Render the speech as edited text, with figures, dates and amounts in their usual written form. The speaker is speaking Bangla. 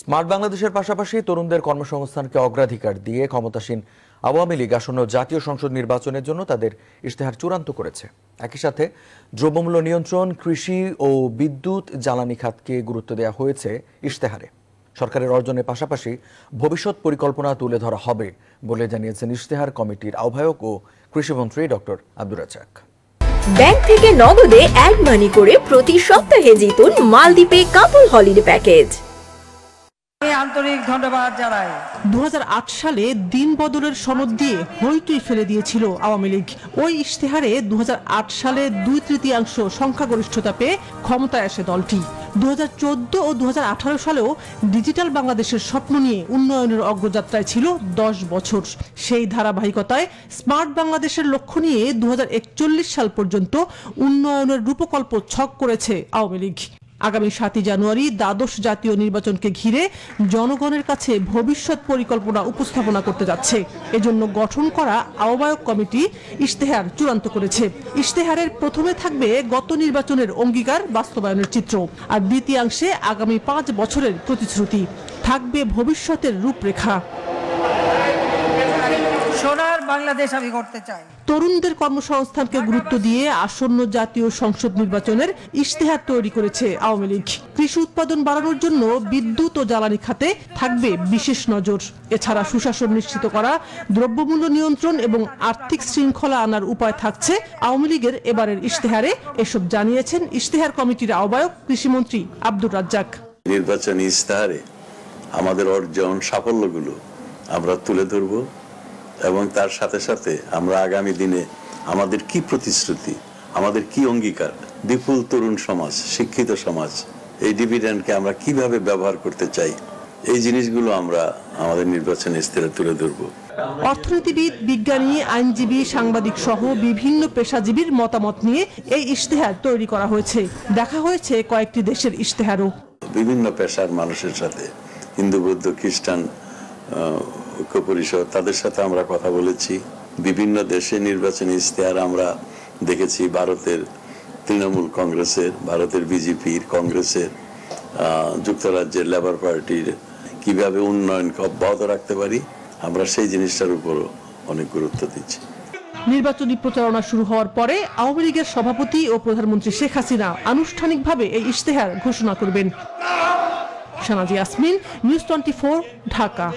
স্মার্ট বাংলাদেশের পাশাপাশি তরুণদের কর্মসংস্থানকে অগ্রাধিকার দিয়ে ক্ষমতাসীন আওয়ামী লীগ আসন্ন জাতীয় সংসদ নির্বাচনের জন্য তাদের ইশতেহার চূড়ান্ত করেছে। একই সাথে দ্রব্যমূল্য নিয়ন্ত্রণ, কৃষি ও বিদ্যুৎ জ্বালানি খাতকে গুরুত্ব দেওয়া হয়েছে ইশতেহারে। সরকারের অর্জনের পাশাপাশি ভবিষ্যৎ পরিকল্পনা তুলে ধরা হবে বলে জানিয়েছেন ইশতেহার কমিটির আহ্বায়ক ও কৃষিমন্ত্রী ডক্টর আব্দুর রাজ্জাক। ব্যাংক থেকে নগদে অ্যাড মানি করে প্রতি সপ্তাহে জিতুন মালদ্বীপে কাপল হলিডে প্যাকেজ। আন্তরিক ধন্যবাদ জানাই। 2008 সালে দিন বদলের সনদ দিয়ে হইচই ফেলে দিয়েছিল আওয়ামী লীগ। ওই ইশতেহারে 2008 সালে 2/3 সংখ্যাগরিষ্ঠতা পেয়ে ক্ষমতায় আসে দলটি। 2014 ও 2018 সালেও ডিজিটাল বাংলাদেশের স্বপ্ন নিয়ে উন্নয়নের অগ্রযাত্রায় ছিল 10 বছর। সেই ধারাবাহিকতায় স্মার্ট বাংলাদেশের লক্ষ্য নিয়ে 2041 সাল পর্যন্ত উন্নয়নের রূপকল্প ছক করেছে আওয়ামী লীগ। আগামী 7 জানুয়ারি দ্বাদশ জাতীয় নির্বাচনকে ঘিরে জনগণের কাছে ভবিষ্যৎ পরিকল্পনা উপস্থাপনা করতে যাচ্ছে। এজন্য গঠন করা আহ্বায়ক কমিটি ইশতেহার চূড়ান্ত করেছে। ইশতেহারের প্রথমে থাকবে গত নির্বাচনের অঙ্গীকার বাস্তবায়নের চিত্র, আর দ্বিতীয়াংশে আগামী 5 বছরের প্রতিশ্রুতি। থাকবে ভবিষ্যতের রূপরেখা। সোনার বাংলাদেশ আমি করতে চাই। তরুণদের কর্মসংস্থানকে গুরুত্ব দিয়ে আসন্ন জাতীয় সংসদ নির্বাচনের ইশতেহার তৈরি করেছে আওয়ামী লীগ। কৃষি উৎপাদন বাড়ানোর জন্য বিদ্যুৎ ও জ্বালানি খাতে থাকবে বিশেষ নজর। এছাড়া সুশাসন নিশ্চিত করা, দ্রব্যমূল্য নিয়ন্ত্রণ এবং আর্থিক শৃঙ্খলা আনার উপায় থাকছে আওয়ামী লীগের এবারের ইশতেহারে। এসব জানিয়েছেন ইশতেহার কমিটির আহ্বায়ক কৃষিমন্ত্রী আব্দুর রাজ্জাক। নির্বাচনী ইশতেহারে আমাদের অর্জন সাফল্যগুলো আমরা তুলে ধরব এবং তার সাথে সাথে আমরা আগামী দিনে আমাদের কি প্রতিশ্রুতি, আমাদের কি অঙ্গীকার, বিপুল তরুণ সমাজ, শিক্ষিত সমাজ, এই ডিভিডেন্ডকে আমরা কিভাবে ব্যবহার করতে চাই, এই জিনিসগুলো আমরা আমাদের নির্বাচনী ইশতেহারে তুলে ধরব। অর্থনীতিবিদ, বিজ্ঞানী, আইনজীবী, সাংবাদিক সহ বিভিন্ন পেশাজীবীর মতামত নিয়ে এই ইশতেহার তৈরি করা হয়েছে। দেখা হয়েছে কয়েকটি দেশের ইশতেহারও। বিভিন্ন পেশার মানুষের সাথে, হিন্দু, বৌদ্ধ, খ্রিস্টান ঐক্য পরিষদ, তাদের সাথে আমরা কথা বলেছি। বিভিন্ন দেশে নির্বাচনী ইশতেহার আমরা দেখেছি, ভারতের তৃণমূল কংগ্রেসের, ভারতের বিজেপির, কংগ্রেসের, যুক্তরাজ্যের লেবার পার্টির, কিভাবে উন্নয়নকে অব্যাহত রাখতে পারি, আমরা সেই জিনিসটার উপরও অনেক গুরুত্ব দিচ্ছি। নির্বাচনী প্রচারণা শুরু হওয়ার পরে আওয়ামী লীগের সভাপতি ও প্রধানমন্ত্রী শেখ হাসিনা আনুষ্ঠানিকভাবে এই ইশতেহার ঘোষণা করবেন। শানাজি ইয়াসমিন, নিউজ 24, ঢাকা।